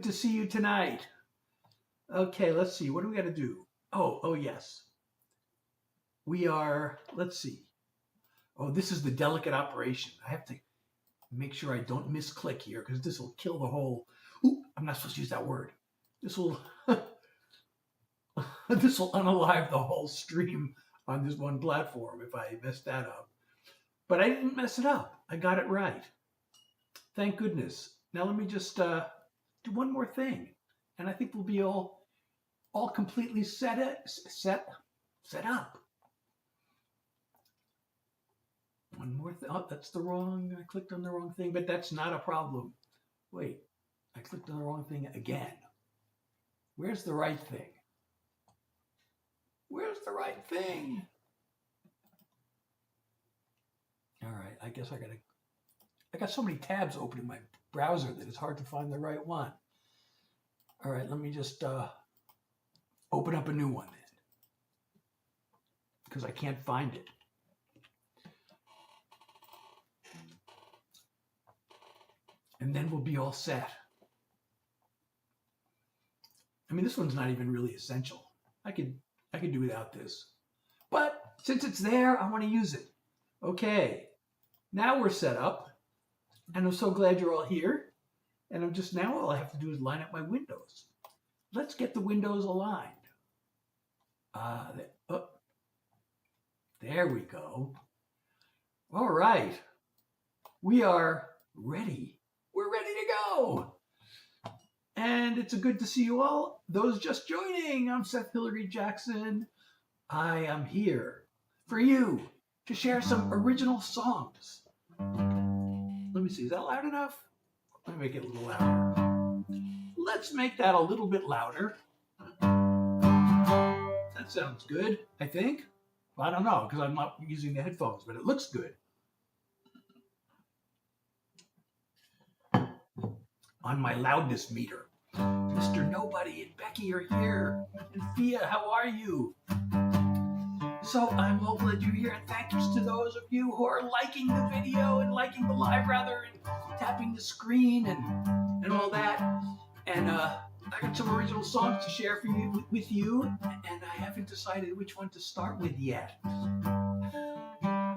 To see you tonight. Okay, let's see. What do we got to do? Oh, yes. We are, let's see. Oh, this is the delicate operation. I have to make sure I don't misclick here because this will kill the whole. Ooh, I'm not supposed to use that word. This will this will unalive the whole stream on this one platform if I mess that up. But I didn't mess it up. I got it right. Thank goodness. Now let me just do one more thing, and I think we'll be all completely set up. One more thing. Oh, that's the wrong. I clicked on the wrong thing, but that's not a problem. Wait, I clicked on the wrong thing again. Where's the right thing? Where's the right thing? All right, I guess I got so many tabs open in my browser that it's hard to find the right one. All right, let me just open up a new one then, because I can't find it. And then we'll be all set. I mean, this one's not even really essential. I could do without this. But since it's there, I want to use it. Okay, now we're set up. And I'm so glad you're all here. And I'm just now, all I have to do is line up my windows. Let's get the windows aligned. There we go. All right. We are ready. We're ready to go. And it's good to see you all. Those just joining, I'm Seth Hilary Jackson. I am here for you to share some original songs. Let me see, is that loud enough? Let me make it a little louder. Let's make that a little bit louder. That sounds good, I think. Well, I don't know, because I'm not using the headphones, but it looks good. On my loudness meter. Mr. Nobody and Becky are here. And Fia, how are you? So I'm all glad you're here, and thank yous to those of you who are liking the video and liking the live rather, and tapping the screen and all that. And I got some original songs to share with you, and I haven't decided which one to start with yet.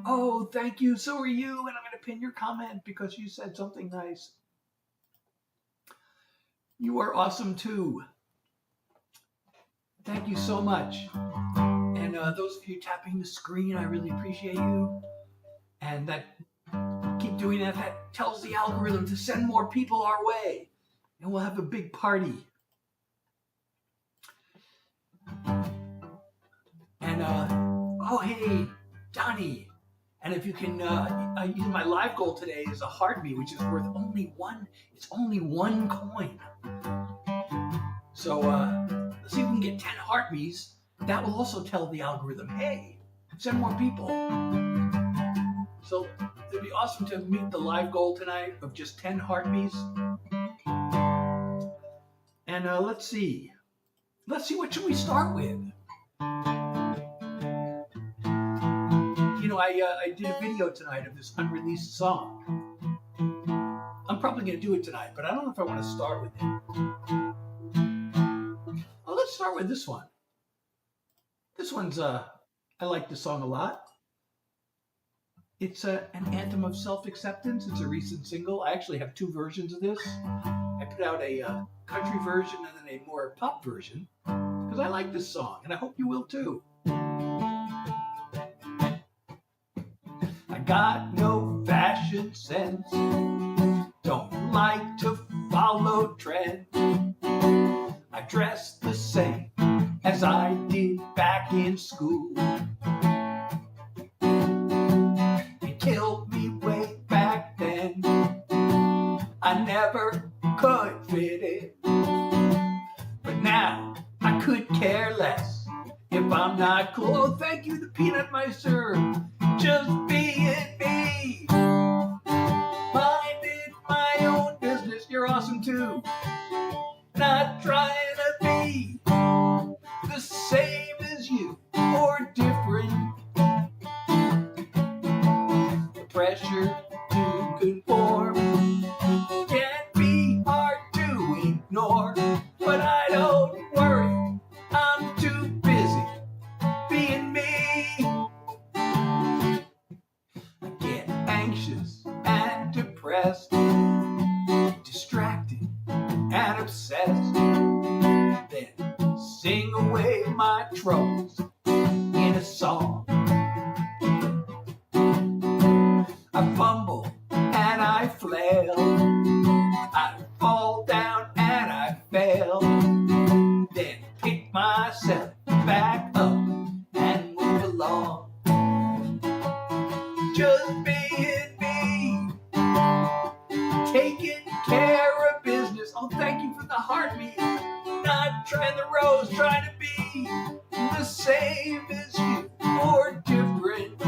Oh, thank you. So are you, and I'm going to pin your comment because you said something nice. You are awesome too. Thank you so much. And those of you tapping the screen, I really appreciate you. And that keep doing that. That tells the algorithm to send more people our way. And we'll have a big party. And, oh, hey, Donnie. And if you can, use my live goal today is a heart me, which is worth only one. It's only 1 coin. So let's see if we can get 10 heart me's. That will also tell the algorithm, hey, send more people. So it'd be awesome to meet the live goal tonight of just 10 heart me's. And let's see. Let's see, what should we start with? You know, I did a video tonight of this unreleased song. I'm probably going to do it tonight, but I don't know if I want to start with it. Well, let's start with this one. This one's, I like this song a lot. It's an anthem of self-acceptance. It's a recent single. I actually have 2 versions of this. I put out a country version and then a more pop version because I like this song, and I hope you will too. I got no fashion sense, don't like to follow trends. I dress the same as I did back in school. It killed me way back then. I never could fit it, but now I could care less if I'm not cool. Oh, thank you, the Peanut Meister. Just being me. Minding my own business. You're awesome too. Not trying to be the same as you or different. The pressure to conform can be hard to ignore. ignore. But I don't worry, I'm too busy being me. I get anxious and depressed, distracted and obsessed, then sing away my troubles in a song. I fumble and I flail, I fall down and I fail, then pick myself back up and move along. Just being me, taking care of business. Oh, thank you for the heartbeat. Not trying the rose, trying to be the same as you or different.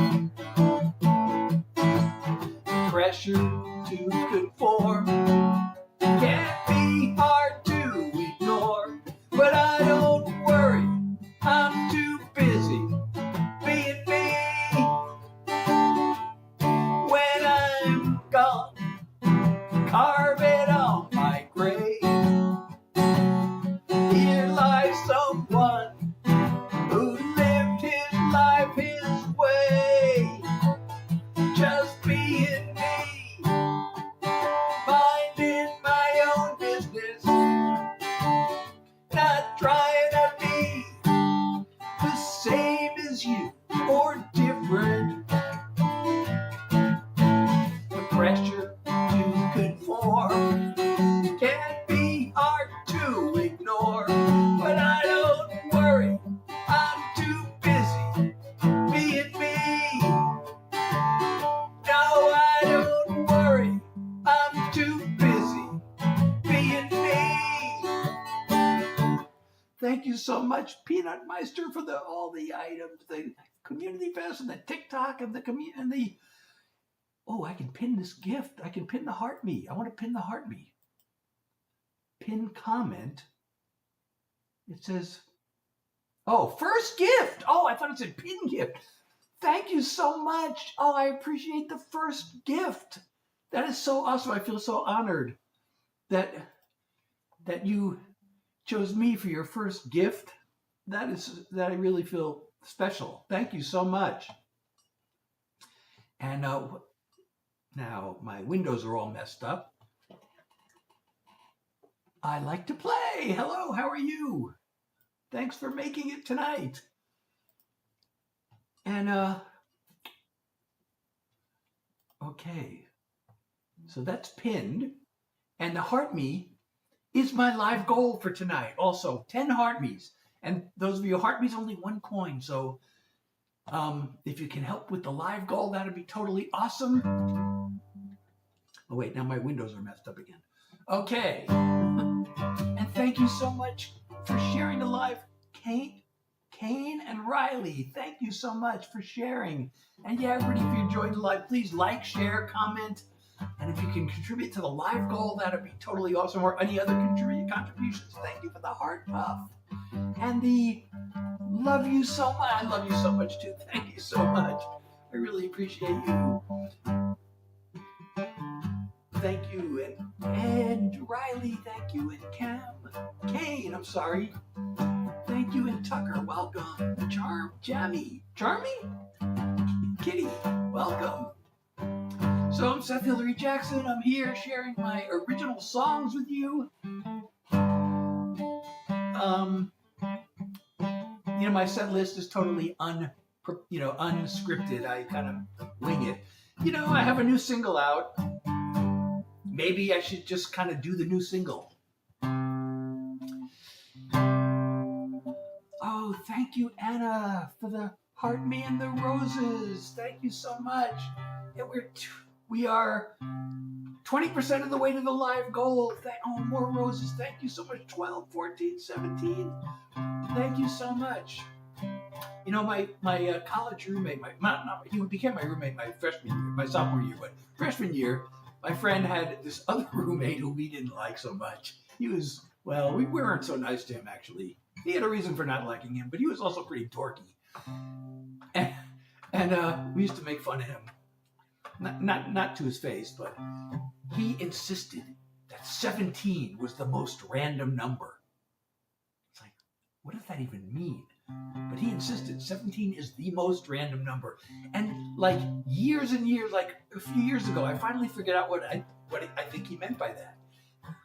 Pressure to conform can't be hard to ignore, but I don't worry, I'm too busy being me. When I'm gone, carve it on my grave. Here lies someone who lived his life his way, just being me, minding my own business, not trying to be the same as you or different. The pressure to conform can be hard to ignore, but I don't worry, I'm too busy being me. No, I don't worry, I'm too busy being me. Thank you so much, Peanut Meister, for all the items, the community fest and the TikTok and the oh, I can pin this gift. I can pin the heart me. I want to pin the heart me. Pin comment. It says, oh, first gift. Oh, I thought it said pin gift. Thank you so much. Oh, I appreciate the first gift. That is so awesome. I feel so honored that you chose me for your first gift. That I really feel special. Thank you so much. And now my windows are all messed up. I like to play. Hello, how are you? Thanks for making it tonight. And okay, so that's pinned. And the heart me is my live goal for tonight. Also, 10 heart me's. And those of you, heart me's only 1 coin. So if you can help with the live goal, that'd be totally awesome. Oh wait, now my windows are messed up again. Okay. And thank you so much for sharing the live. Kane and Riley, thank you so much for sharing. And yeah, everybody, if you enjoyed the live, please like, share, comment. And if you can contribute to the live goal, that'd be totally awesome. Or any other contributions. Thank you for the heart puff. And the love you so much. I love you so much too. Thank you so much. I really appreciate you. Thank you. And Riley, thank you. And Kane, I'm sorry. Thank you. And Tucker, welcome. Jammy, Kitty, welcome. So I'm Seth Hilary Jackson. I'm here sharing my original songs with you. My set list is totally unscripted. I kind of wing it. I have a new single out. Maybe I should just kind of do the new single. Oh, thank you, Anna, for the heart me and the roses. Thank you so much. And we are 20% of the way to the live goal. More roses. Thank you so much. 12, 14, 17. Thank you so much. My college roommate, he became my roommate my sophomore year, but freshman year, my friend had this other roommate who we didn't like so much. We weren't so nice to him, actually. He had a reason for not liking him, but he was also pretty dorky. And we used to make fun of him. Not to his face, but he insisted that that 17 was the most random number. It's like, what does that even mean? But he insisted 17 is the most random number. And like years and years, like a few years ago, I finally figured out what I think he meant by that.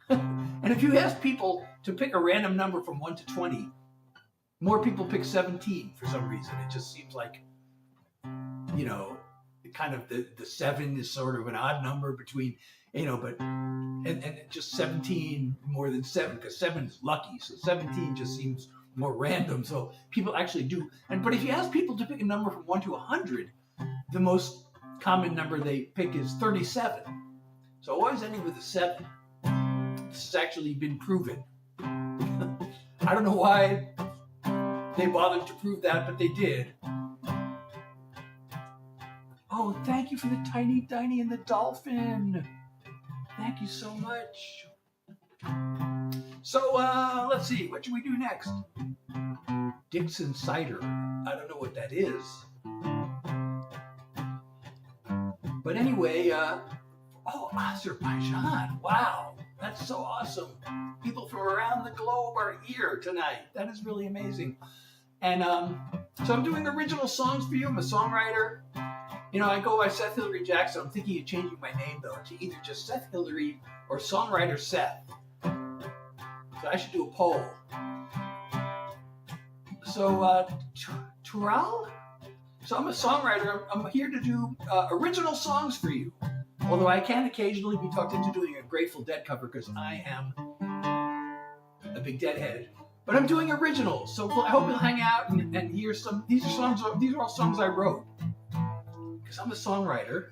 And if you ask people to pick a random number from 1 to 20, more people pick 17 for some reason. It just seems like, you know, kind of the 7 is sort of an odd number between, you know, but and just 17 more than 7, because 7 is lucky. So 17 just seems more random. So people actually do. But if you ask people to pick a number from 1 to 100, the most common number they pick is 37. So always ending with a 7. This has actually been proven. I don't know why they bothered to prove that, but they did. Oh, thank you for the tiny Tiny and the dolphin. Thank you so much. So let's see, what should we do next? Dixon cider. I don't know what that is. But anyway, oh, Azerbaijan. Wow, that's so awesome. People from around the globe are here tonight. That is really amazing. And so I'm doing original songs for you. I'm a songwriter. You know, I go by Seth Hilary Jackson. I'm thinking of changing my name, though, to either just Seth Hilary or Songwriter Seth. So I should do a poll. So, Tural? So I'm a songwriter. I'm here to do original songs for you. Although I can occasionally be talked into doing a Grateful Dead cover because I am a big Deadhead. But I'm doing originals. So I hope you'll hang out and hear some. These are all songs I wrote. Because I'm a songwriter.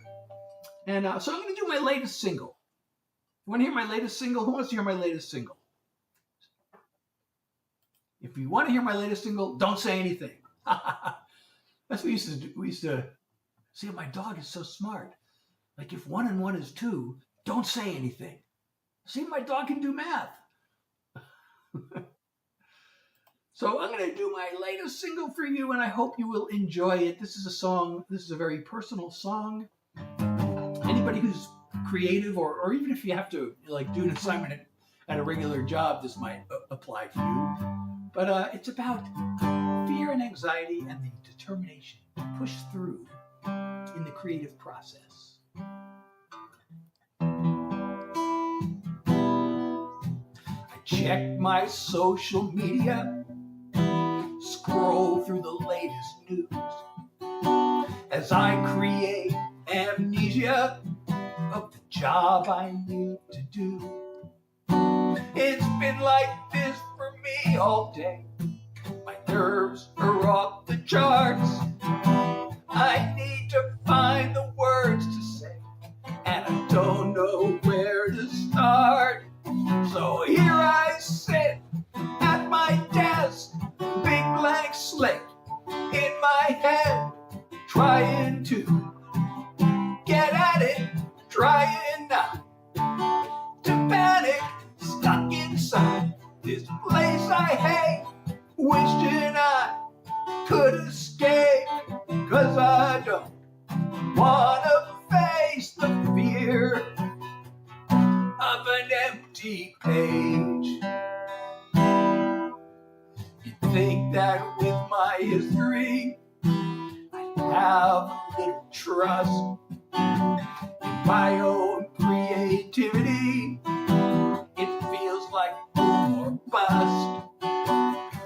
And so I'm going to do my latest single. You want to hear my latest single? Who wants to hear my latest single? If you want to hear my latest single, don't say anything. That's what we used to do. We used to see, my dog is so smart. Like if 1 and 1 is 2, don't say anything. See, my dog can do math. So I'm going to do my latest single for you, and I hope you will enjoy it. This is a song, this is a very personal song. Anybody who's creative, or even if you have to like do an assignment at a regular job, this might apply to you. But it's about fear and anxiety and the determination to push through in the creative process. I check my social media, scroll through the latest news as I create amnesia of the job I need to do. It's been like this for me all day. My nerves are off the charts. I need to find the words to say, and I don't know where to start. So here I sit at my desk, big blank slate in my head, trying to get at it, trying not to panic, stuck inside this place I hate, wishing I could escape, 'cause I don't wanna face the fear of an empty page. You'd think that with my history I'd have a little trust in my own creativity. It feels like boom or bust.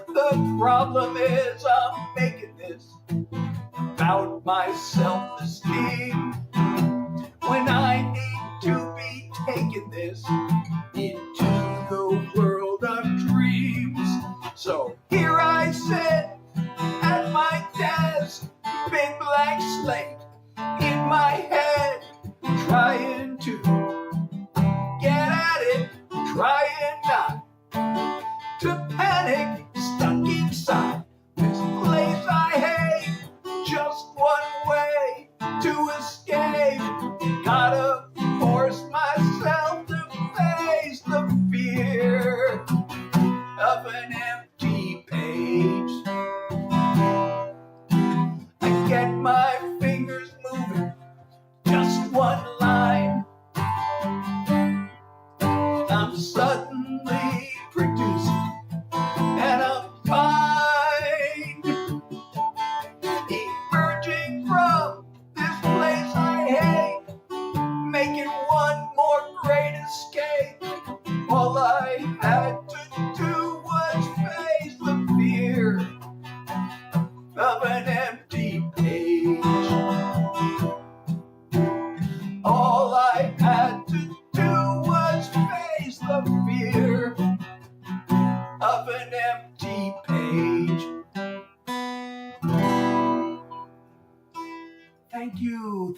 The problem is I'm making this about my self-esteem, when I need to be taking this into the world of dreams. So here I sit at my desk, big blank slate in my head, trying to get at it, trying not to panic, stuck inside this place I hate. Just one way to escape, gotta force myself to face the fear of an empty page. I get my fingers moving, just one line.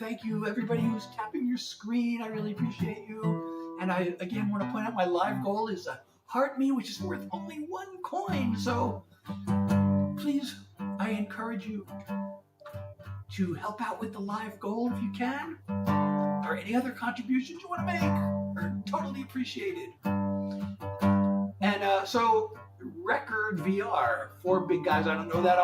thank you, everybody who's tapping your screen. I really appreciate you. And I, again, want to point out my live goal is a heart me, which is worth only 1 coin. So please, I encourage you to help out with the live goal if you can, or any other contributions you want to make are totally appreciated. And so Record VR, 4 big guys. I don't know that.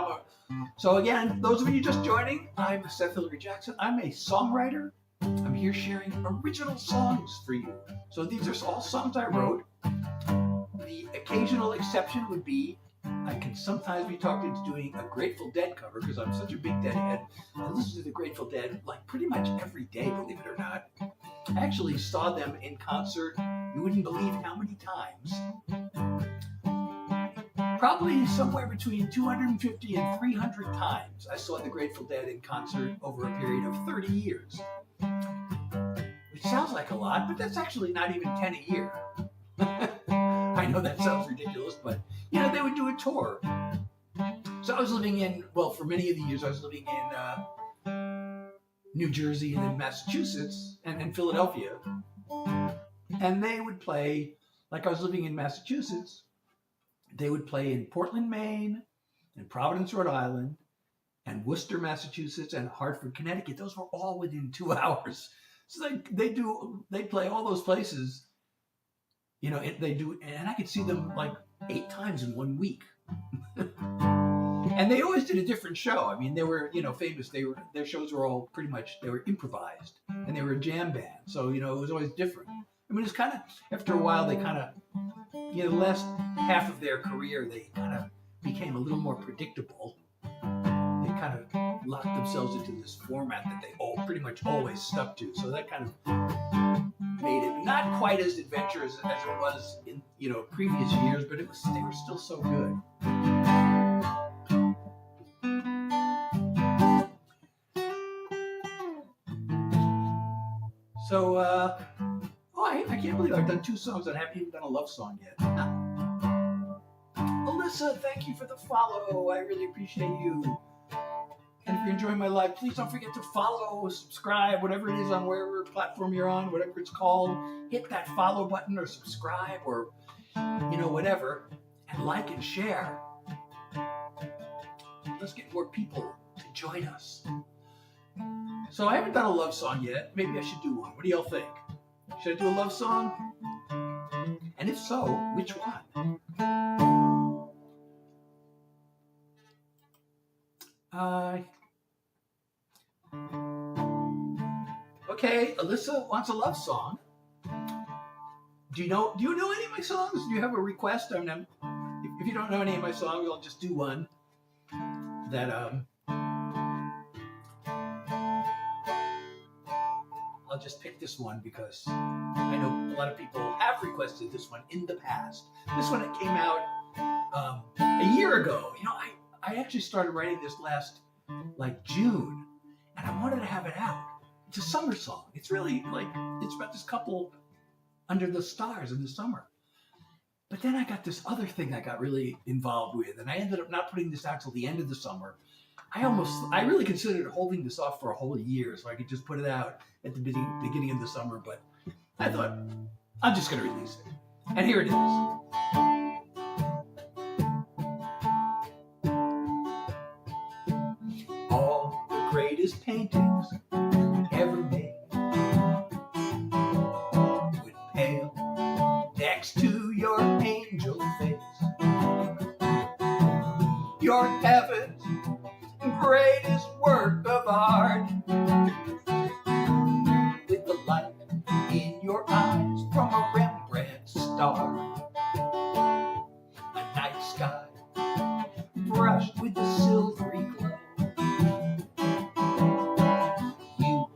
So again, those of you just joining, I'm Seth Hilary Jackson. I'm a songwriter. I'm here sharing original songs for you. So these are all songs I wrote. The occasional exception would be I can sometimes be talked into doing a Grateful Dead cover because I'm such a big Deadhead. I listen to the Grateful Dead like pretty much every day, believe it or not. I actually saw them in concert. You wouldn't believe how many times. Probably somewhere between 250 and 300 times I saw the Grateful Dead in concert over a period of 30 years. Which sounds like a lot, but that's actually not even 10 a year. I know that sounds ridiculous, but you know, they would do a tour. So I was living in, well, for many of the years I was living in New Jersey and then Massachusetts and Philadelphia. And they would play, like I was living in Massachusetts, they would play in Portland, Maine, and Providence, Rhode Island, and Worcester, Massachusetts, and Hartford, Connecticut. Those were all within 2 hours. So they play all those places, you know, they do, and I could see them like 8 times in 1 week. And they always did a different show. I mean, they were, you know, famous. Their shows were all pretty much, they were improvised, and they were a jam band. So, you know, it was always different. I mean, it's kind of, after a while, they kind of, you know, the last half of their career, they kind of became a little more predictable. They kind of locked themselves into this format that they all pretty much always stuck to. So that kind of made it not quite as adventurous as it was in, you know, previous years, but they were still so good. So, I can't believe I've done 2 songs and I haven't even done a love song yet. Alyssa, thank you for the follow. I really appreciate you. And if you're enjoying my live, please don't forget to follow, subscribe, whatever it is on whatever platform you're on, whatever it's called. Hit that follow button or subscribe or, you know, whatever. And like and share. Let's get more people to join us. So I haven't done a love song yet. Maybe I should do one. What do y'all think? Should I do a love song? And if so, which one? Okay, Alyssa wants a love song. Do you know any of my songs? Do you have a request? I mean, if you don't know any of my songs, I'll just do one that I'll just pick this one because I know a lot of people have requested this one in the past. This one, it came out a year ago. You know, I actually started writing this last, like, June, and I wanted to have it out. It's a summer song. It's really, like, it's about this couple under the stars in the summer. But then I got this other thing I got really involved with, and I ended up not putting this out till the end of the summer. I really considered holding this off for a whole year so I could just put it out at the beginning of the summer, but I thought, I'm just going to release it. And here it is. All the greatest paintings ever made would pale next to your angel face. Your heaven's greatest work of art, with the light in your eyes from a Rembrandt star. A night sky brushed with a silvery glow. You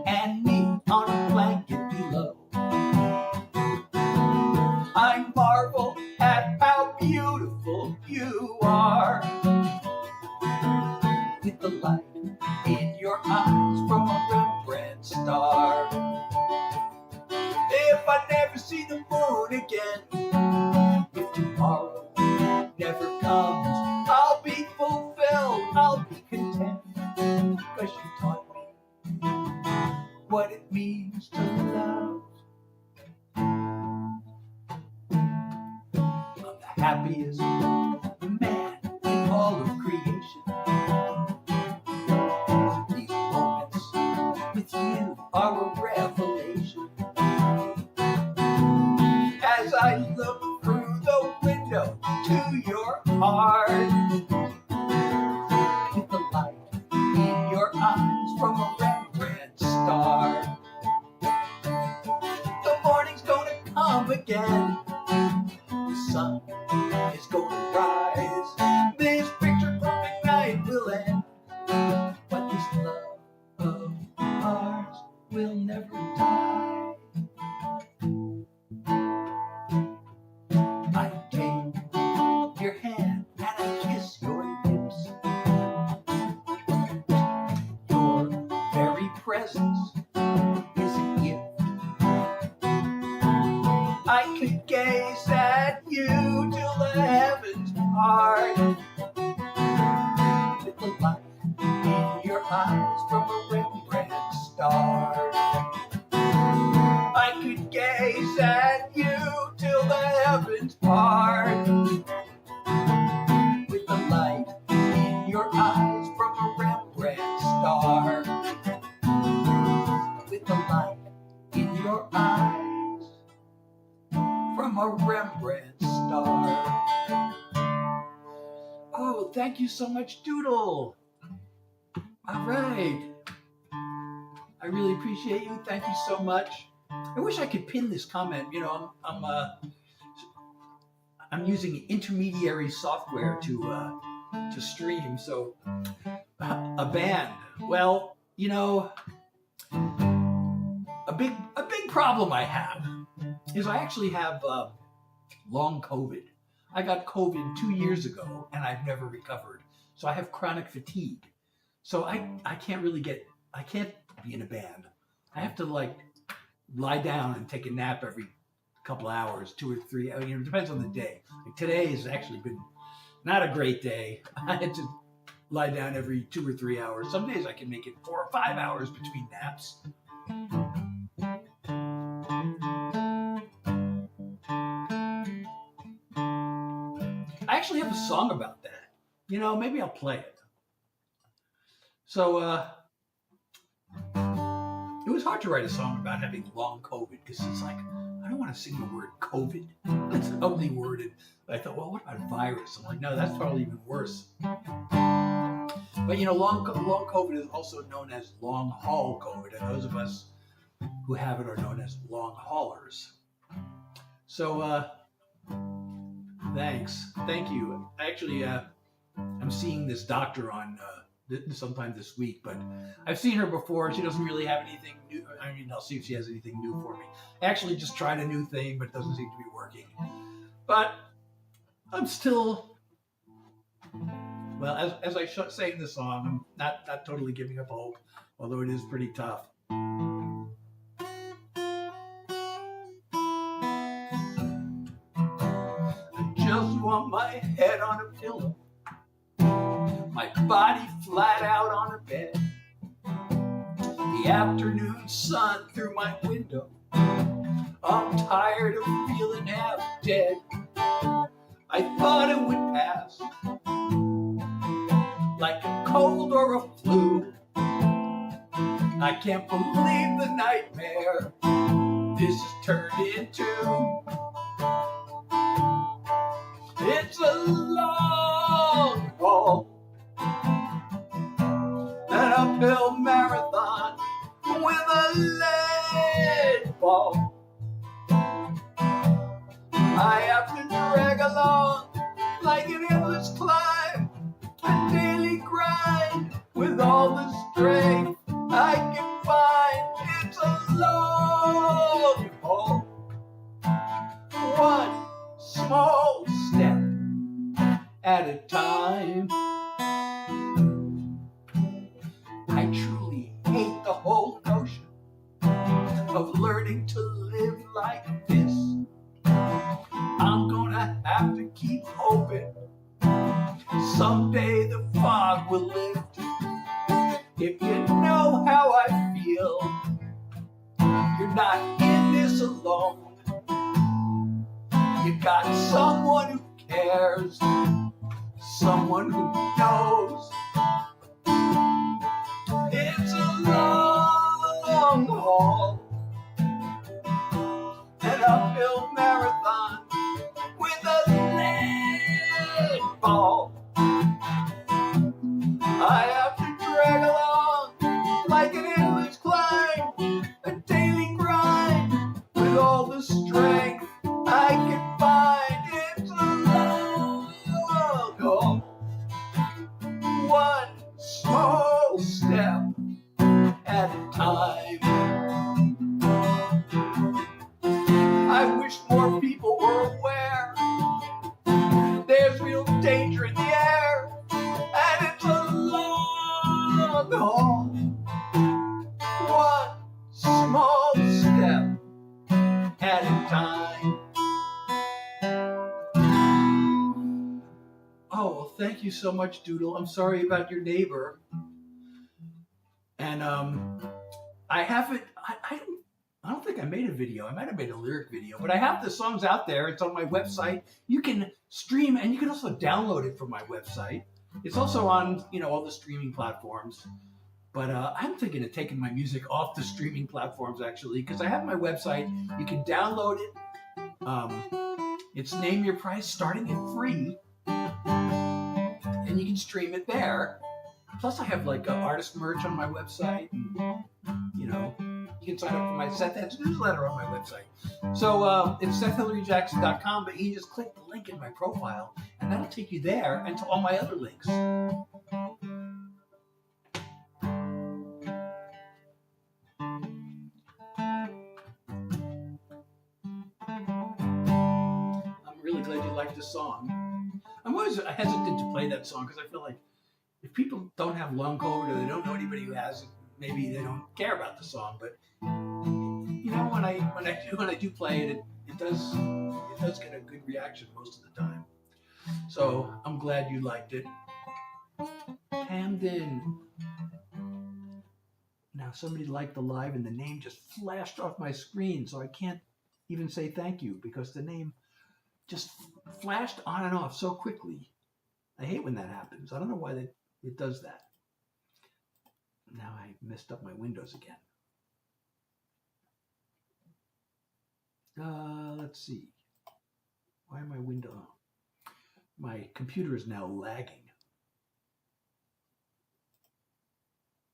and me on a blanket below. I marvel at how beautiful you are, with the light in your eyes from a Rembrandt star. If I never see the moon again, if tomorrow never comes, I'll be fulfilled. happiest man in all of creation. These moments with you are a revelation. As I look through the window to your heart, with the light in your eyes from a Rembrandt star. The morning's gonna come again, the sun is gonna rise, this picture perfect night will end, but this love of ours will never die. I take your hand and I kiss your lips. Your very presence is a gift. I could gaze at you till the heavens part, with the light in your eyes from a Rembrandt star. I could gaze at you till the heavens part, with the light in your eyes from a Rembrandt star. With the light in your eyes from a Rembrandt star. Oh, thank you so much, Doodle. All right. I really appreciate you. Thank you so much. I wish I could pin this comment. You know, I'm using intermediary software to stream. So a band. Well, you know, a big problem I have is I actually have long COVID. I got COVID 2 years ago and I've never recovered. So I have chronic fatigue. So I can't be in a band. I have to like lie down and take a nap every couple hours, 2 or 3. I mean, it depends on the day. Like today has actually been not a great day. I had to lie down every 2 or 3 hours. Some days I can make it 4 or 5 hours between naps. I actually have a song about that. You know, maybe I'll play it. So, it was hard to write a song about having long COVID because it's like, I don't want to sing the word COVID. That's an ugly word. And I thought, well, what about virus? I'm like, no, that's probably even worse. But, you know, long COVID is also known as long haul COVID. And those of us who have it are known as long haulers. So, thanks. Thank you. Actually, I'm seeing this doctor on sometime this week, but I've seen her before. She doesn't really have anything new. I mean, I'll see if she has anything new for me. I actually just tried a new thing, but it doesn't seem to be working. But I'm still, well, as I say in the song, I'm not totally giving up hope, although it is pretty tough. I just want my head on a pillow, my body flat out on a bed, the afternoon sun through my window. I'm tired of feeling half dead. I thought it would pass like a cold or a flu. I can't believe the nightmare this has turned into. It's a long haul, an uphill marathon with a lead ball. I have to drag along like an endless climb, a daily grind with all the strength I can find. It's a long haul, one small step at a time. I truly hate the whole notion of learning to live like this. I'm gonna have to keep hoping someday the fog will lift. If you know how I feel, you're not in this alone. You got someone who cares. someone who knows. It's a long haul, an uphill marathon with a lead ball. I have to drag along like an endless climb, a daily grind with all the strength I can find. It's a long haul, one small step at a time. I wish more people were aware there's real danger in the air, and it's a long haul, one small step at a time. Oh, well, thank you so much, Doodle. I'm sorry about your neighbor. And I haven't, I don't think I made a video. I might have made a lyric video, but I have the songs out there. It's on my website. You can stream, and you can also download it from my website. It's also on, all the streaming platforms. But I'm thinking of taking my music off the streaming platforms, actually, because I have my website. You can download it. It's Name Your Price, starting at free, and you can stream it there. Plus, I have like artist merch on my website. And, you can sign up for my Seth Hilary newsletter on my website. So it's SethHilaryJackson.com, but you just click the link in my profile, and that'll take you there and to all my other links. I'm really glad you liked the song. I'm always hesitant to play that song because I feel like if people don't have long COVID or they don't know anybody who has it, maybe they don't care about the song. But when I do play it, it does get a good reaction most of the time. So I'm glad you liked it. Camden. Now somebody liked the live and the name just flashed off my screen, so I can't even say thank you because the name just flashed on and off so quickly. I hate when that happens. I don't know why it does that. Now I messed up my windows again. Let's see. Why am my window? My computer is now lagging.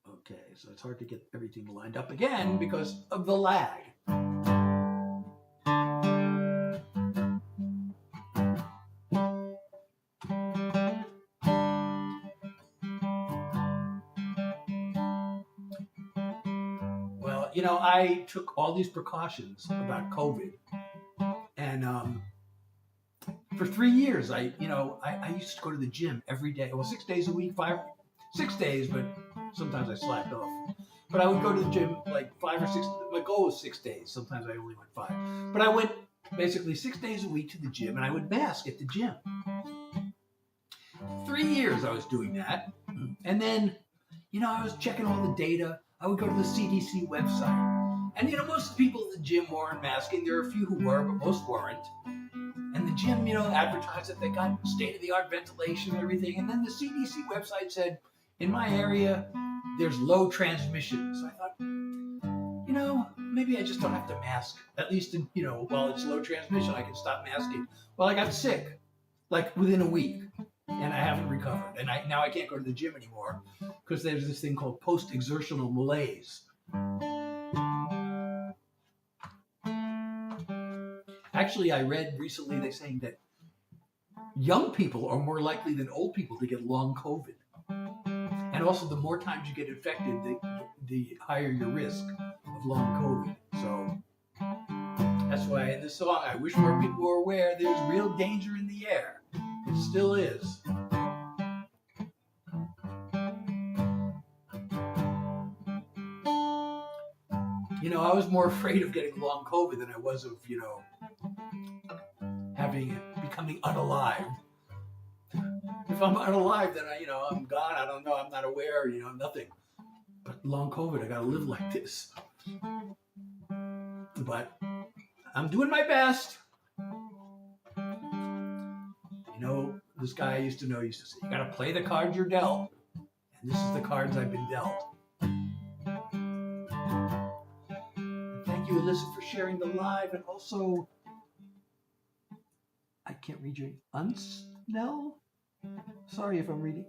Okay, so it's hard to get everything lined up again because of the lag. Well, I took all these precautions about COVID, and for 3 years, I used to go to the gym every day. Well, 6 days a week, 6 days, but sometimes I slacked off. But I would go to the gym like 5 or 6. My goal was 6 days. Sometimes I only went 5. But I went basically 6 days a week to the gym, and I would mask at the gym. 3 years I was doing that. And then, I was checking all the data. I would go to the CDC website. And, most of the people at the gym weren't masking. There were a few who were, but most weren't. And the gym, advertised that they got state-of-the-art ventilation and everything. And then the CDC website said, in my area, there's low transmission. So I thought, maybe I just don't have to mask. At least, while it's low transmission, I can stop masking. Well, I got sick, like within a week, and I haven't recovered. And now I can't go to the gym anymore because there's this thing called post-exertional malaise. Actually, I read recently they're saying that young people are more likely than old people to get long COVID. And also, the more times you get infected, the higher your risk of long COVID. So that's why in this song, I wish more people were aware there's real danger in the air. It still is. I was more afraid of getting long COVID than I was of, becoming unalive. If I'm unalive, then I'm gone. I don't know. I'm not aware. Nothing. But long COVID, I gotta live like this. But I'm doing my best. this guy I used to know used to say, you got to play the cards you're dealt. And this is the cards I've been dealt. Thank you, Alyssa, for sharing the live. And also, I can't read your Unsnell. Sorry if I'm reading.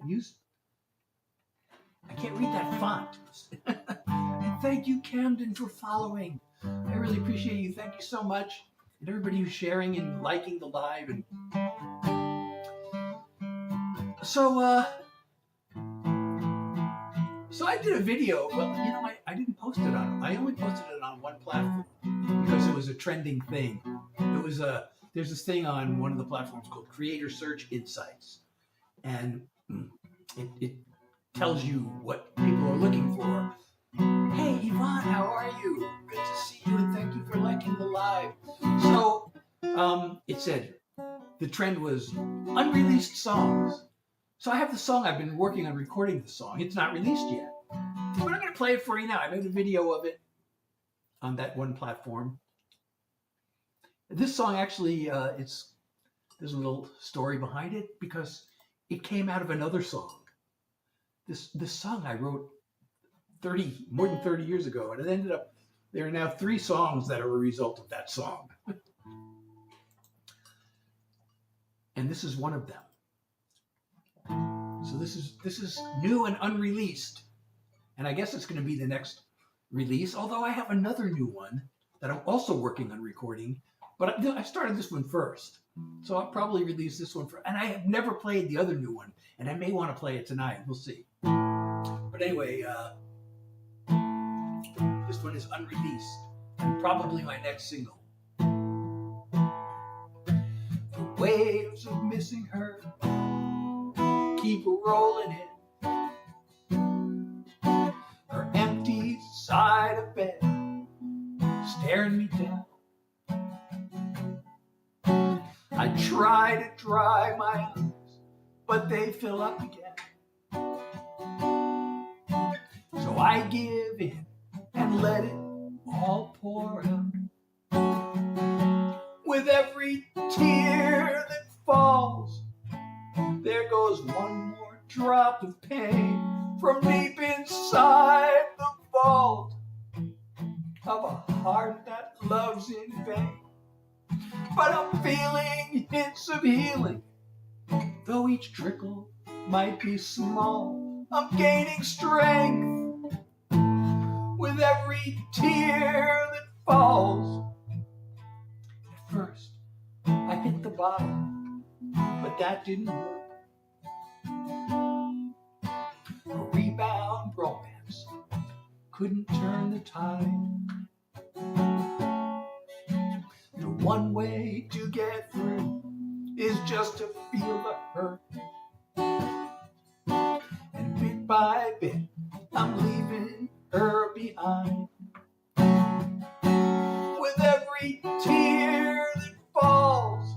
I can't read that font. And thank you, Camden, for following. I really appreciate you. Thank you so much. And everybody who's sharing and liking the live. And so I did a video. Well, you know, I didn't post it on. I only posted it on one platform because it was a trending thing. It was there's this thing on one of the platforms called Creator Search Insights, and it tells you what people are looking for. Hey, Yvonne, how are you? Good to see you, and thank you for liking the live. So it said the trend was unreleased songs. So I have the song. I've been working on recording the song. It's not released yet, but I'm going to play it for you now. I made a video of it on that one platform. This song actually, there's a little story behind it because it came out of another song. This song I wrote more than 30 years ago, and it ended up, there are now 3 songs that are a result of that song. And this is one of them. So this is new and unreleased, and I guess it's going to be the next release, although I have another new one that I'm also working on recording, but I started this one first. So I'll probably release this one first, and I have never played the other new one, and I may want to play it tonight. We'll see. But anyway, this one is unreleased, and probably my next single. The waves of missing her keep rolling in. Her empty side of bed staring me down. I try to dry my eyes, but they fill up again. So I give in and let it all pour out. With every tear that falls, there goes one more drop of pain from deep inside the vault of a heart that loves in vain. But I'm feeling hints of healing, though each trickle might be small. I'm gaining strength with every tear that falls. At first, I hit the bottom, but that didn't work. A rebound romance couldn't turn the tide. The one way to get through is just to feel the hurt. And bit by bit, I'm leaving her behind. With every tear that falls,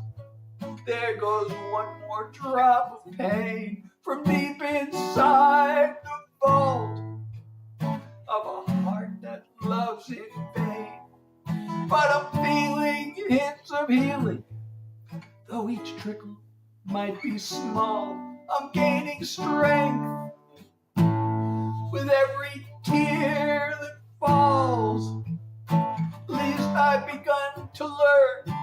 there goes one more drop of pain from deep inside the vault of a heart that loves in vain. But I'm feeling hints of healing, though each trickle might be small. I'm gaining strength with every tear that falls. At least I've begun to learn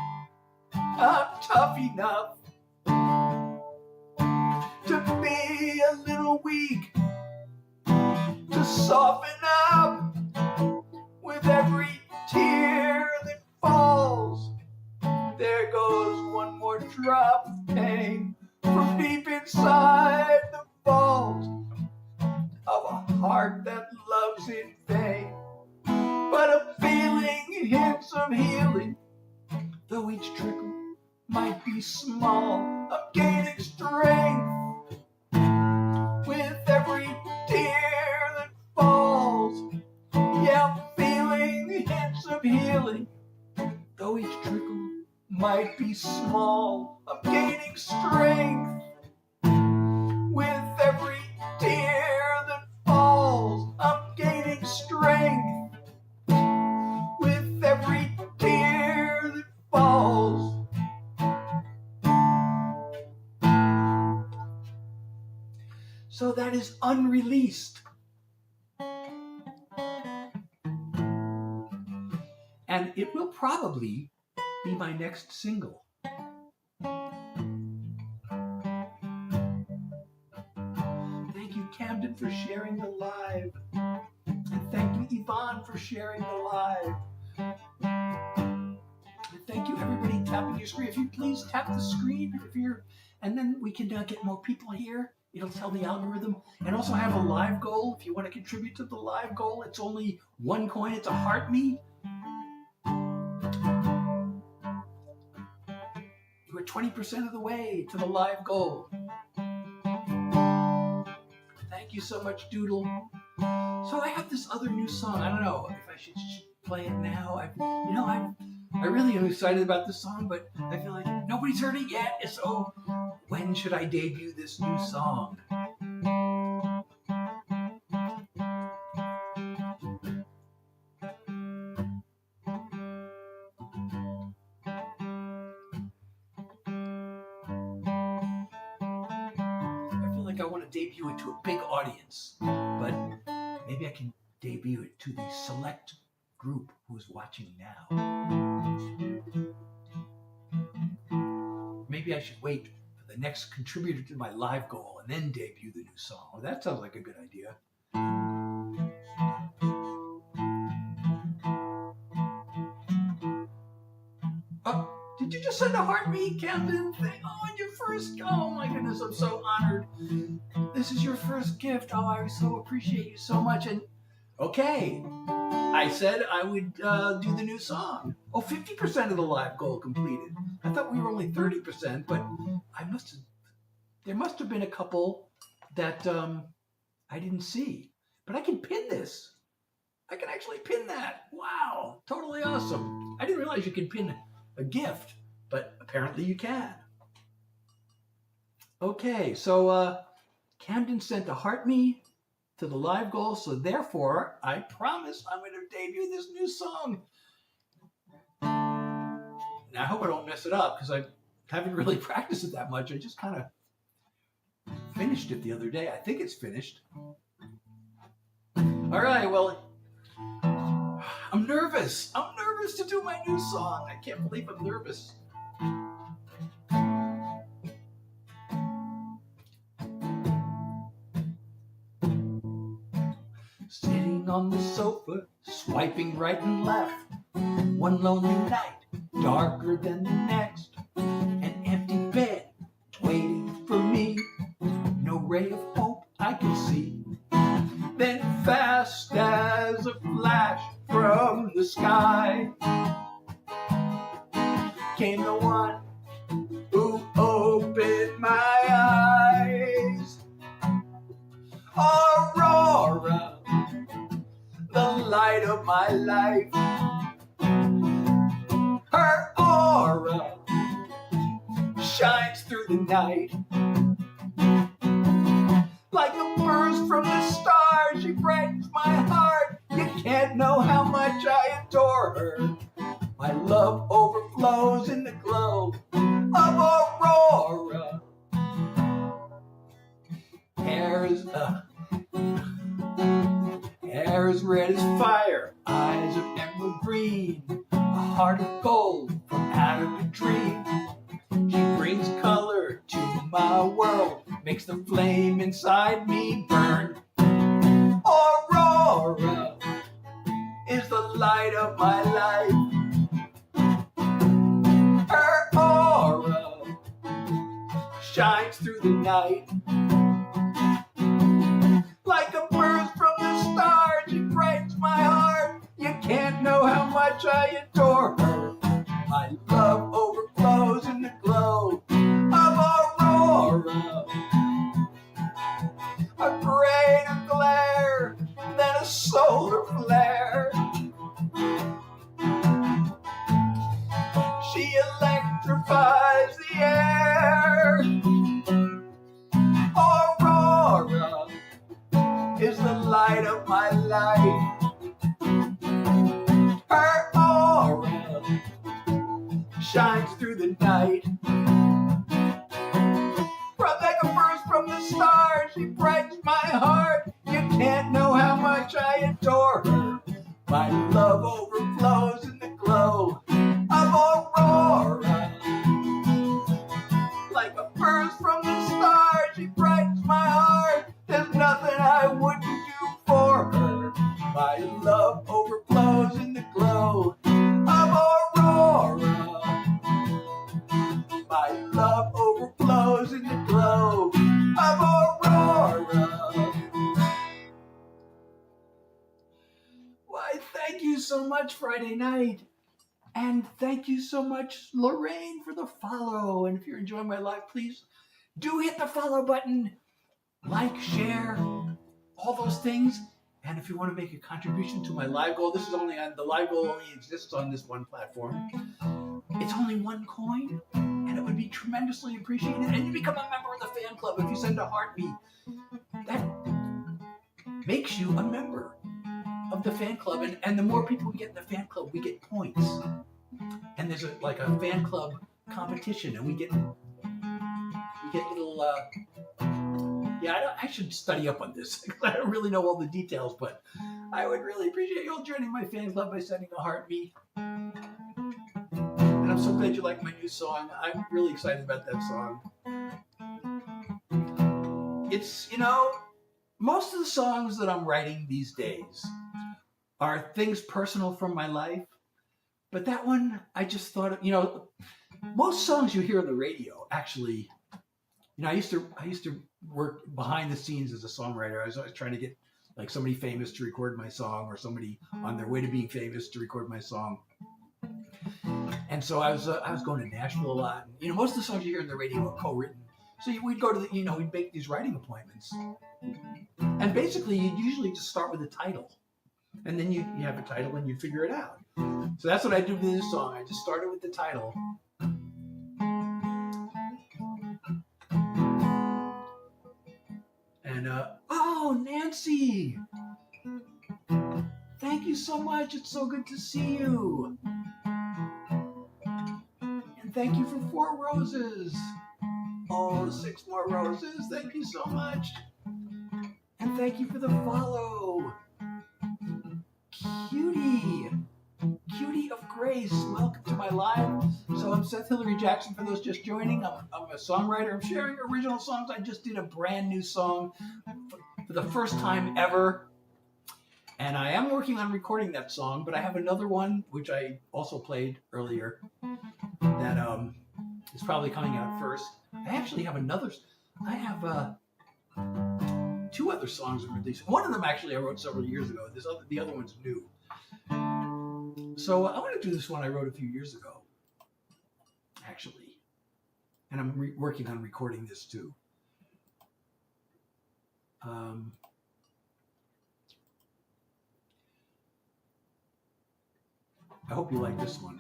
I'm tough enough to be a little weak, to soften up with every tear that falls. There goes one more drop of pain from deep inside the vault of a heart that loves in vain. But I'm feeling hints of healing, though each trickle might be small. I'm gaining strength with every tear that falls. Yeah, I'm feeling hints of healing, though each trickle might be small. I'm gaining strength with every tear that falls. I'm gaining strength with every tear that falls. So that is unreleased. And it will probably be my next single. Thank you, Camden, for sharing the live. And thank you, Yvonne, for sharing the live. And thank you, everybody tapping your screen. If you please tap the screen, and then we can get more people here. It'll tell the algorithm. And also have a live goal. If you want to contribute to the live goal, it's only 1 coin. It's a heart me. We're 20% of the way to the live goal. Thank you so much, Doodle. So I have this other new song. I don't know if I should play it now. I really am excited about this song, but I feel like nobody's heard it yet. So when should I debut this new song? I want to debut it to a big audience, but maybe I can debut it to the select group who's watching now. Maybe I should wait for the next contributor to my live goal and then debut the new song. Well, that sounds like a good idea. Did you just send a heart me, Camden? Oh my goodness, I'm so honored. This is your first gift. Oh, I so appreciate you so much. And okay, I said I would do the new song. Oh, 50% of the live goal completed. I thought we were only 30%, but there must have been a couple that I didn't see. But I can pin this. I can actually pin that. Wow, totally awesome. I didn't realize you could pin a gift, but apparently you can. Okay, so Camden sent a heart me to the live goal, so therefore I promise I'm going to debut this new song. Now I hope I don't mess it up because I haven't really practiced it that much. I just kind of finished it the other day. I think it's finished. All right, well, I'm nervous. I'm nervous to do my new song. I can't believe I'm nervous. Sitting on the sofa, swiping right and left. One lonely night, darker than the next. An empty bed, waiting for me. No ray of hope I can see. Then fast as a flash from the sky came the one who opened my eyes. Aurora, the light of my life. Her aura shines through the night. Like a burst from the stars, she brightens my heart. You can't know how much I adore her. My love overflows in the glow of Aurora. Hair is red as fire, eyes of emerald green, a heart of gold from out of a dream. She brings color to my world, makes the flame inside me burn. Aurora is the light of my life. Her aura shines through the night. Like a burst from the stars, she brightens my heart. You can't know how much I adore her. My love overflows in the glow of Aurora. A greater glare than a solar flare. She electrifies the air. Aurora is the light of my life. Her aura shines through the night. Like a burst from the stars, she brightens she brightens my heart. There's nothing I wouldn't do for her. My love overflows in the glow of Aurora. My love overflows in the glow of Aurora. Why, thank you so much, Friday night. And thank you so much, Lorraine, for the follow. And if you're enjoying my live, please do hit the follow button. Like, share, all those things. And if you want to make a contribution to my live goal, this is only on the live goal only exists on this one platform. It's only one coin, and it would be tremendously appreciated. And you become a member of the fan club if you send a heartbeat. That makes you a member of the fan club, and the more people we get in the fan club, we get points. And there's a fan club competition, and we get little. I should study up on this. I don't really know all the details, but I would really appreciate you all joining my fan club by sending a heartbeat. And I'm so glad you like my new song. I'm really excited about that song. It's, most of the songs that I'm writing these days are things personal from my life. But that one, I just thought, most songs you hear on the radio, actually, I used to work behind the scenes as a songwriter. I was always trying to get like somebody famous to record my song, or somebody on their way to being famous to record my song. And so I was going to Nashville a lot. And, most of the songs you hear on the radio are co-written. So we'd go to we'd make these writing appointments. And basically, you'd usually just start with a title. And then you have a title and you figure it out. So that's what I do with this song. I just started with the title. And, Nancy! Thank you so much. It's so good to see you. And thank you for 4 roses. Oh, 6 more roses. Thank you so much. And thank you for the follow. Cutie of Grace, welcome to my live. So I'm Seth Hilary Jackson for those just joining. I'm a songwriter. I'm sharing original songs. I just did a brand new song for the first time ever. And I am working on recording that song, but I have another one, which I also played earlier, that is probably coming out first. I actually have I have 2 other songs released. One of them actually I wrote several years ago. The other one's new. So I want to do this one I wrote a few years ago, actually. And I'm working on recording this too. I hope you like this one.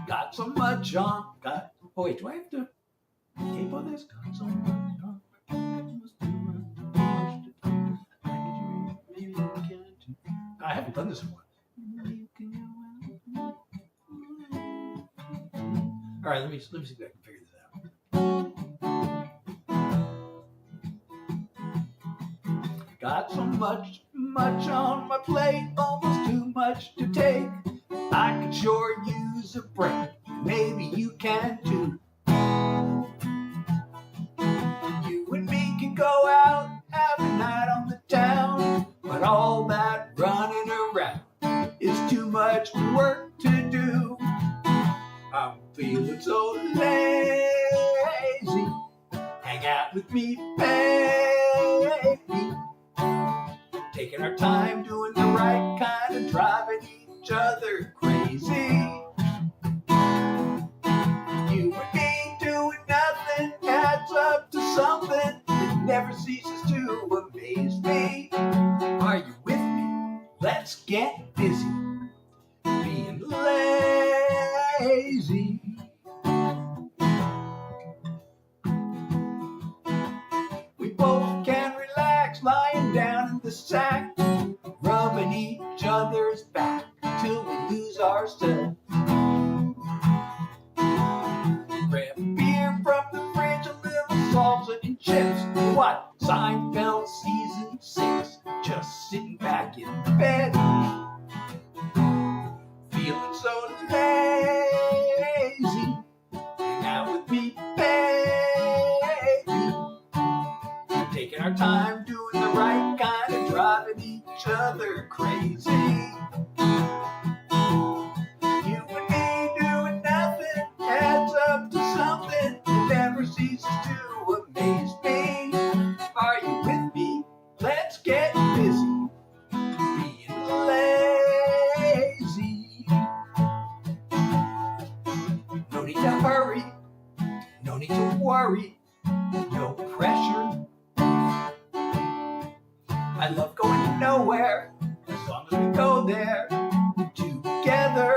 Got so much on. Oh wait, do I have to tape on this? Got so much on. I haven't done this in a while. All right, let me see if I can figure this out. Got so much on my plate, almost too much to take. I could sure use a break. Maybe you can too. You and me can go out, have a night on the town, but all that running around is too much work to do. I'm feeling so lazy. Hang out with me, baby. Taking our time, doing the right kind of driving each other crazy. You and me doing nothing adds up to something that never ceases to amaze me. Are you with me? Let's get busy being lazy. We both can relax lying down in the sack, rubbing each other's back till we lose ourselves. Grab a beer from the fridge, a little salsa and chips. What? Seinfeld season 6, just sitting back in bed. You and me doing nothing adds up to something that never ceases to amaze me. Are you with me? Let's get busy being lazy. No need to hurry, no need to worry, no pressure. I love going nowhere as long as we go there together.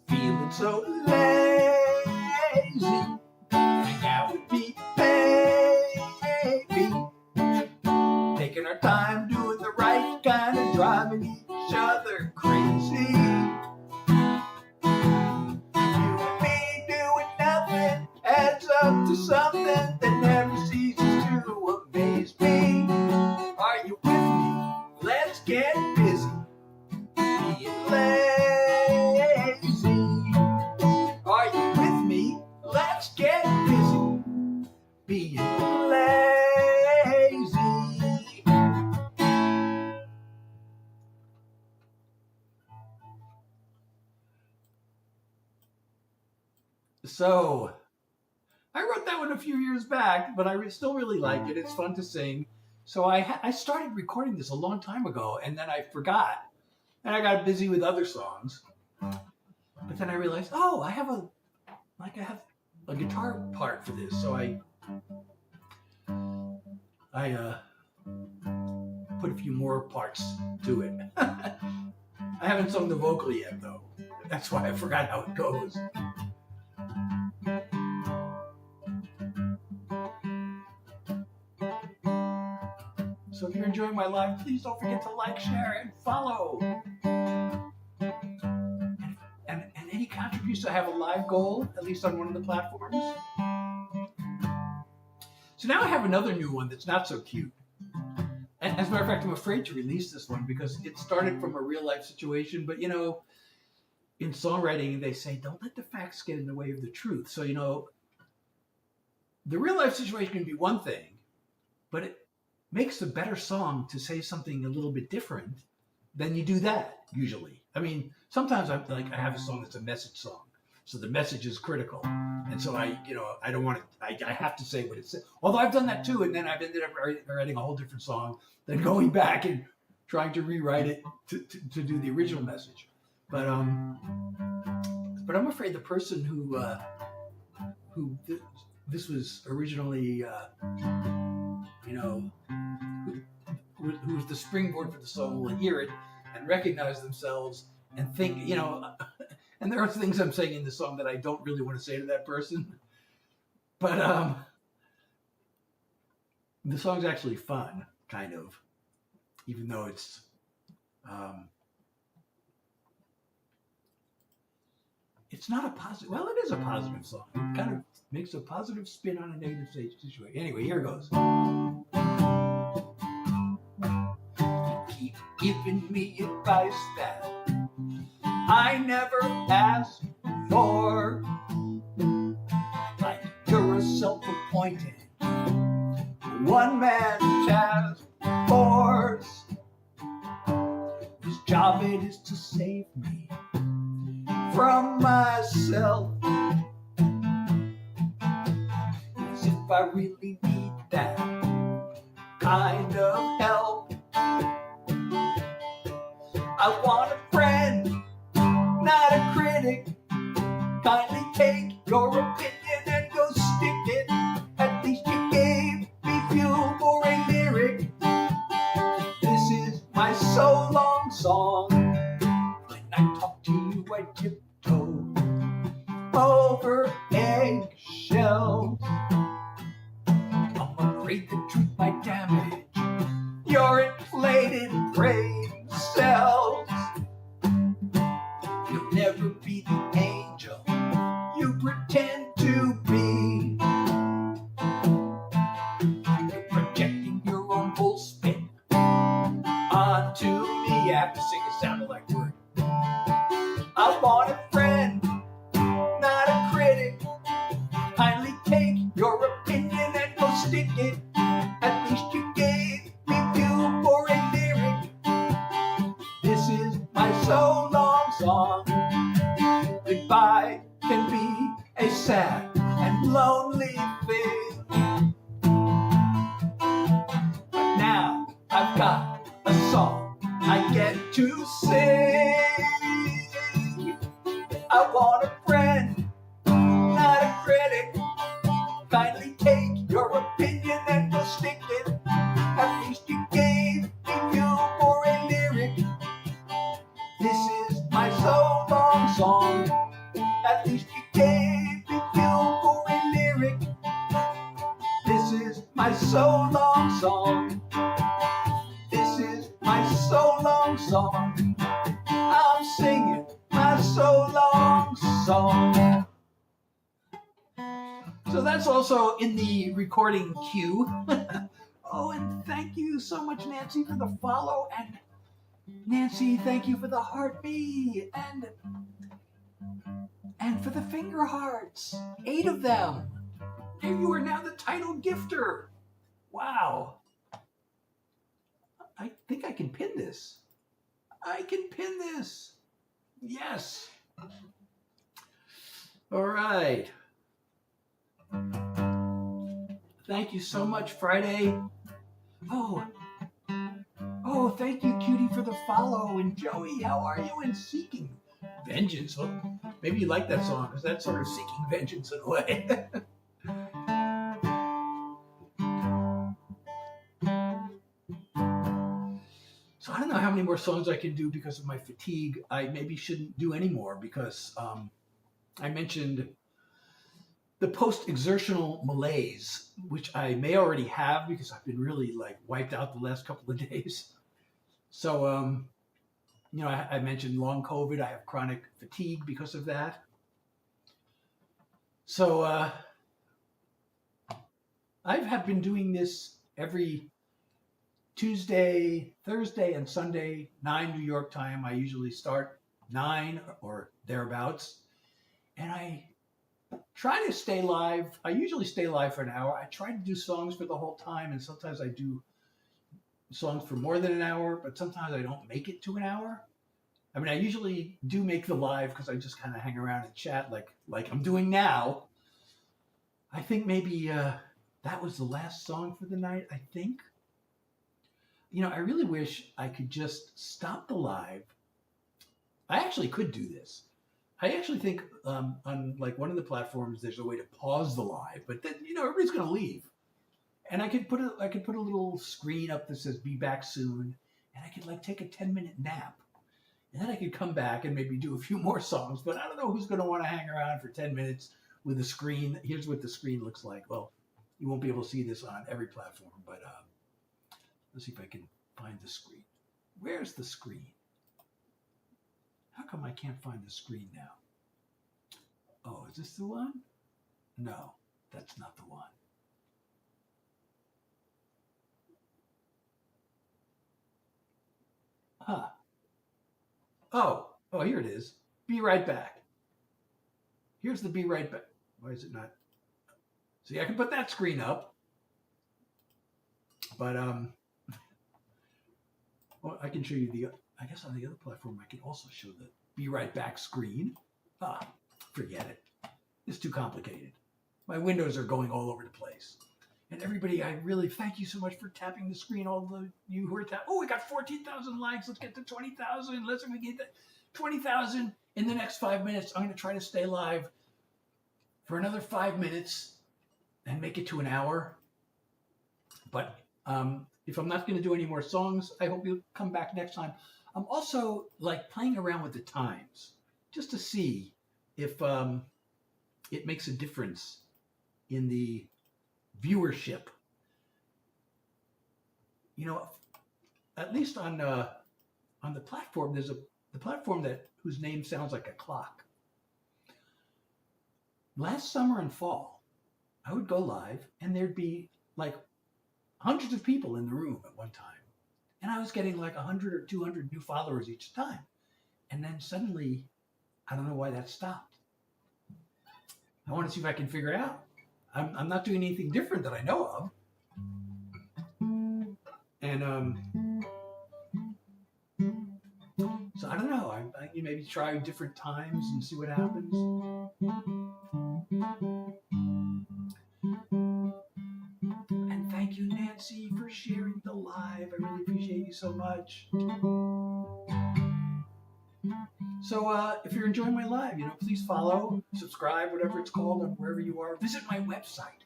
Feeling so lazy, hang out with me, baby. Taking our time, doing the right kind of driving each other crazy. You and me doing nothing adds up to something that never ceases to amaze me. Are you with me? Let's get busy being lazy. Are you with me? Let's get busy being lazy. So, I wrote that one a few years back, but I still really like it. It's fun to sing. So I started recording this a long time ago, and then I forgot. And I got busy with other songs. But then I realized, oh, I have a guitar part for this. So I put a few more parts to it. I haven't sung the vocal yet, though. That's why I forgot how it goes. So if you're enjoying my live, please don't forget to like, share, and follow. And any contributions, I have a live goal, at least on one of the platforms. So now I have another new one that's not so cute. And as a matter of fact, I'm afraid to release this one because it started from a real life situation. But, you know, in songwriting, they say, don't let the facts get in the way of the truth. So, you know, the real life situation can be one thing, but it makes a better song to say something a little bit different than you do that usually. I mean, sometimes I have a song that's a message song, so the message is critical, and so I don't want to. I have to say what it says. Although I've done that too, and then I've ended up writing a whole different song, then going back and trying to rewrite it to do the original message. But I'm afraid the person who this was originally. Who was the springboard for the song will hear it and recognize themselves and think, and there are things I'm saying in the song that I don't really want to say to that person. But the song's actually fun, kind of, even though it's not a positive. Well, it is a positive song. It kind of makes a positive spin on a negative situation. Anyway, here it goes. Keep giving me advice that I never asked for. Like you're a self-appointed one-man task force. Whose job it is to save me from myself. As if I really need that kind of help. I want a friend, not a critic. Kindly take your opinion and go stick it. At least you gave me fuel for a lyric. This is my so long song. When I talk to you, I tiptoe over eggshells. I'm afraid the truth might damage your inflated brain cells. You'll never be the angel you pretend to be. You're projecting your own bull spin onto me. I have to sing it sounding like word. I want a friend, not a critic. Kindly take your opinion and go stick it. At least you gave me fuel got a song I get to sing. I want a friend, not a critic. Kindly take your opinion and go stick it. At least you gave me fuel for a lyric. This is my so long song. At least you gave me fuel for a lyric. This is my so long song. This is my so long song. I'm singing my so long song. So that's also in the recording queue. Oh, and thank you so much, Nancy, for the follow. And Nancy, thank you for the heart me. And for the finger hearts. 8 of them. And you are now the title gifter. Wow. I think I can pin this. I can pin this. Yes. All right. Thank you so much, Friday. Oh, thank you, Cutie, for the follow. And Joey, how are you in Seeking Vengeance? Well, maybe you like that song because that's sort of seeking vengeance in a way. So I don't know how many more songs I can do because of my fatigue. I maybe shouldn't do any more because I mentioned the post-exertional malaise, which I may already have because I've been really like wiped out the last couple of days. So, I mentioned long COVID. I have chronic fatigue because of that. So I have been doing this every Tuesday, Thursday, and Sunday, 9 New York time. I usually start 9 or thereabouts. And I try to stay live. I usually stay live for an hour. I try to do songs for the whole time, and sometimes I do songs for more than an hour, but sometimes I don't make it to an hour. I mean, I usually do make the live because I just kind of hang around and chat like I'm doing now. I think maybe that was the last song for the night, I think. I really wish I could just stop the live. I actually could do this. I actually think on like one of the platforms there's a way to pause the live, but then everybody's going to leave, and I could put a little screen up that says "Be back soon," and I could like take a 10-minute nap, and then I could come back and maybe do a few more songs. But I don't know who's going to want to hang around for 10 minutes with a screen. Here's what the screen looks like. Well, you won't be able to see this on every platform, but let's see if I can find the screen. Where's the screen? How come I can't find the screen now? Oh, is this the one? No, that's not the one. Huh. Oh, here it is. Be right back. Here's the be right back. Why is it not? See, I can put that screen up. But well, I can show you I guess on the other platform I can also show the be right back screen. Forget it. It's too complicated. My windows are going all over the place. And everybody, I really thank you so much for tapping the screen. All of you who are tapping. Oh, we got 14,000 likes. Let's get to 20,000. Let's get to 20,000 in the next 5 minutes. I'm going to try to stay live for another 5 minutes and make it to an hour. But if I'm not going to do any more songs, I hope you'll come back next time. I'm also like playing around with the times just to see if it makes a difference in the viewership. At least on the platform, there's the platform whose name sounds like a clock. Last summer and fall, I would go live and there'd be like hundreds of people in the room at one time. And I was getting like 100 or 200 new followers each time. And then suddenly, I don't know why that stopped. I want to see if I can figure it out. I'm not doing anything different that I know of. And so I don't know. I maybe try different times and see what happens. And thank you, Nancy, for sharing the live. I really appreciate it. Thank you so much. So if you're enjoying my live, please follow, subscribe, whatever it's called, and wherever you are. Visit my website,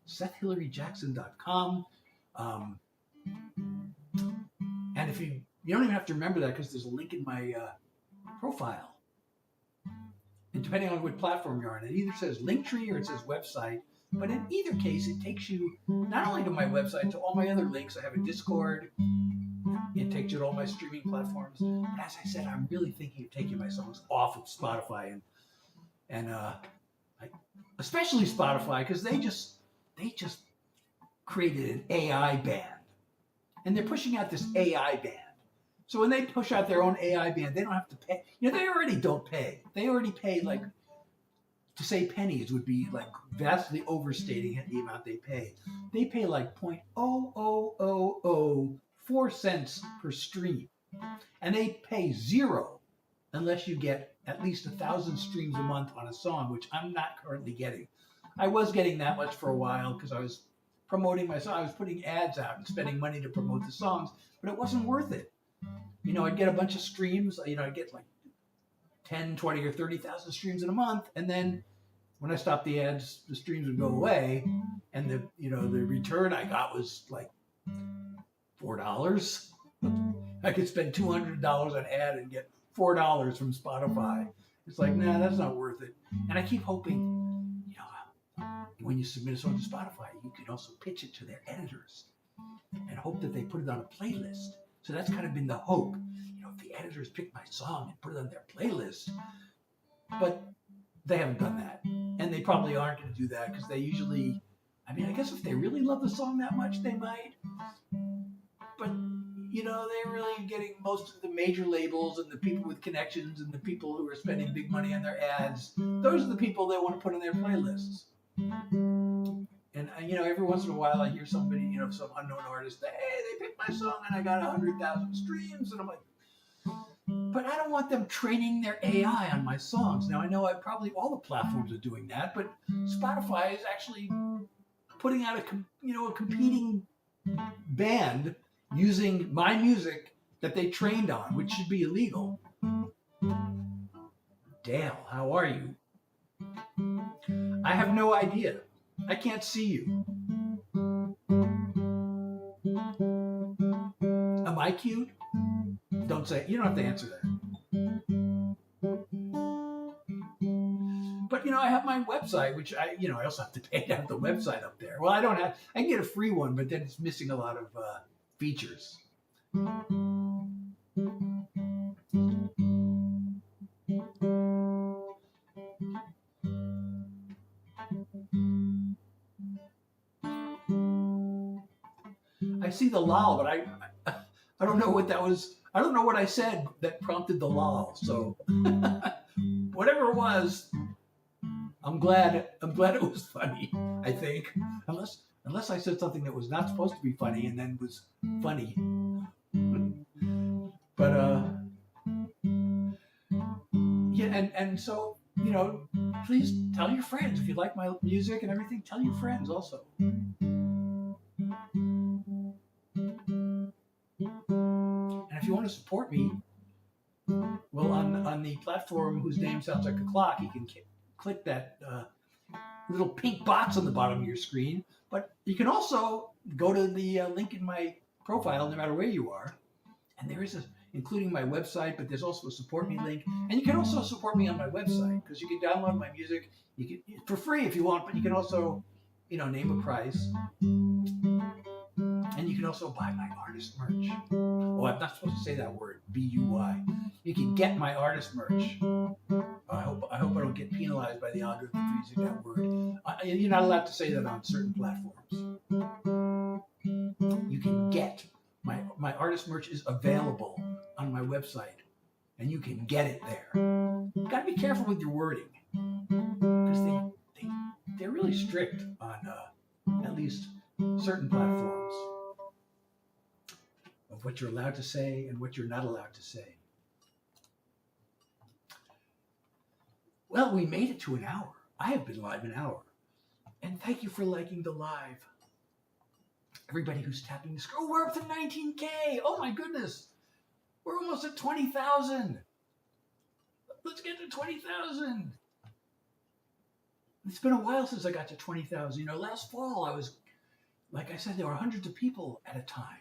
SethHilaryJackson.com. And if you don't even have to remember that because there's a link in my profile. And depending on what platform you're on, it either says Linktree or it says website. But in either case, it takes you not only to my website, to all my other links. I have a Discord. It takes you to all my streaming platforms. But as I said, I'm really thinking of taking my songs off of Spotify and especially Spotify, because they just created an AI band, and they're pushing out this AI band. So when they push out their own AI band, they don't have to pay. They already don't pay. They already pay, like, to say pennies would be like vastly overstating the amount they pay. They pay like 0.00004 cents per stream, and they pay zero unless you get at least 1,000 streams a month on a song, which I'm not currently getting. I was getting that much for a while because I was promoting my song. I was putting ads out and spending money to promote the songs, but it wasn't worth it. I'd get a bunch of streams. I'd get like 10, 20, or 30,000 streams in a month, and then when I stopped the ads, the streams would go away, and the return I got was like $4. I could spend $200 on ad and get $4 from Spotify. It's like, nah, that's not worth it. And I keep hoping, when you submit a song to Spotify, you can also pitch it to their editors and hope that they put it on a playlist. So that's kind of been the hope. If the editors pick my song and put it on their playlist, but they haven't done that. And they probably aren't going to do that because they usually, I guess if they really love the song that much, they might. But, they're really getting most of the major labels and the people with connections and the people who are spending big money on their ads. Those are the people they want to put on their playlists. And, every once in a while I hear somebody, some unknown artist say, hey, they picked my song and I got 100,000 streams. And I'm like, but I don't want them training their AI on my songs. Now, I know probably all the platforms are doing that, but Spotify is actually putting out a competing band using my music that they trained on, which should be illegal. Dale, how are you? I have no idea. I can't see you. Am I cute? Don't say it. You don't have to answer that. But, I have my website, which I also have to pay to have the website up there. Well, I can get a free one, but then it's missing a lot of features. I see the lol, but I don't know what that was. I don't know what I said that prompted the lol. So whatever it was, I'm glad it was funny. I think, unless I said something that was not supposed to be funny and then was funny. But yeah, and so please tell your friends if you like my music and everything. Tell your friends also. And if you want to support me, well, on the platform whose name sounds like a clock, you can click that little pink box on the bottom of your screen. But you can also go to the link in my profile, no matter where you are. And there is including my website, but there's also a support me link. And you can also support me on my website because you can download my music for free if you want, but you can also, name a price. And you can also buy my artist merch. Oh, I'm not supposed to say that word, B-U-Y. You can get my artist merch. I hope I don't get penalized by the algorithm for using that word. You're not allowed to say that on certain platforms. You can get my artist merch is available on my website, and you can get it there. You got to be careful with your wording because they're really strict on at least certain platforms of what you're allowed to say and what you're not allowed to say. Well, we made it to an hour. I have been live an hour. And thank you for liking the live. Everybody who's tapping the screen. Oh, we're up to 19K. Oh my goodness. We're almost at 20,000. Let's get to 20,000. It's been a while since I got to 20,000. You know, last fall I was, like I said, there were hundreds of people at a time.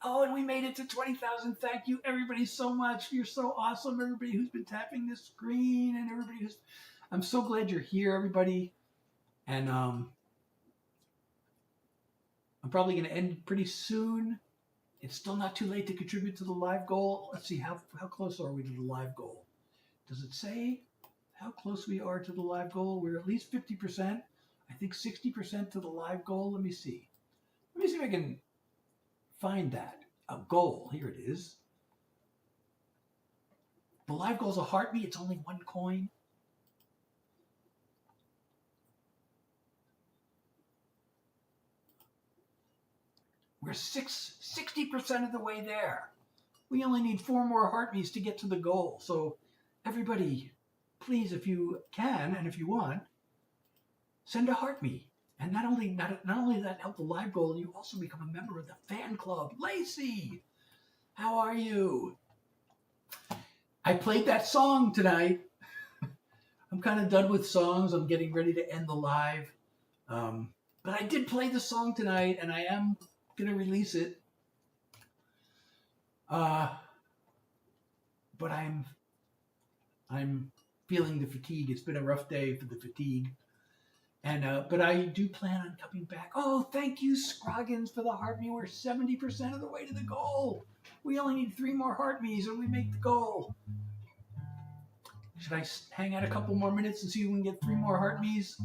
Oh, and we made it to 20,000. Thank you, everybody, so much. You're so awesome. Everybody who's been tapping this screen and everybody who's, I'm so glad you're here, everybody. And I'm probably going to end pretty soon. It's still not too late to contribute to the live goal. Let's see, how close are we to the live goal? Does it say how close we are to the live goal? We're at least 50%. I think 60% to the live goal. Let me see. Let me see if I can find that. A goal. Here it is. The live goal is a heartbeat. It's only 1 coin. We're 60% of the way there. We only need 4 more heartbeats to get to the goal. So everybody, please, if you can and if you want, send a heartbeat. And not only that help the live goal, you also become a member of the fan club. Lacey, how are you? I played that song tonight. I'm kind of done with songs. I'm getting ready to end the live. But I did play the song tonight, and I am going to release it. But I'm feeling the fatigue. It's been a rough day for the fatigue. And but I do plan on coming back. Oh, thank you, Scroggins, for the heartbeat. We're 70% of the way to the goal. We only need 3 more heartbeats and we make the goal. Should I hang out a couple more minutes and see if we can get 3 more heartbeats?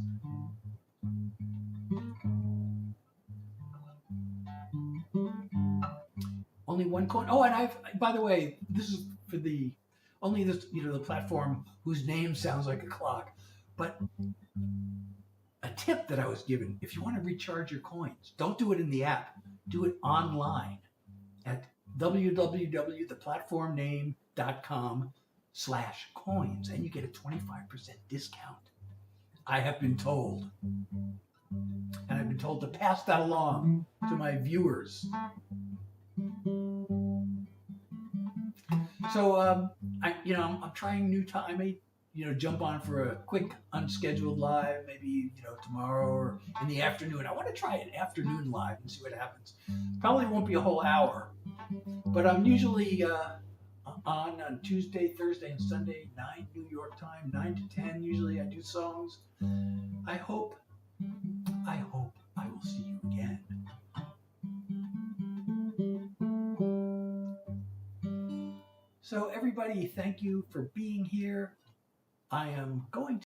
Only 1 coin. Oh, and by the way, this is for the platform whose name sounds like a clock. But a tip that I was given, if you want to recharge your coins, don't do it in the app. Do it online at www.theplatformname.com/coins, and you get a 25% discount. I have been told. And I've been told to pass that along to my viewers. So, I'm trying new time. I may, jump on for a quick unscheduled live, maybe, tomorrow or in the afternoon. I want to try an afternoon live and see what happens. Probably won't be a whole hour, but I'm usually on Tuesday, Thursday, and Sunday, 9 New York time, 9 to 10. Usually I do songs. I hope I will see you again. So everybody, thank you for being here. I am going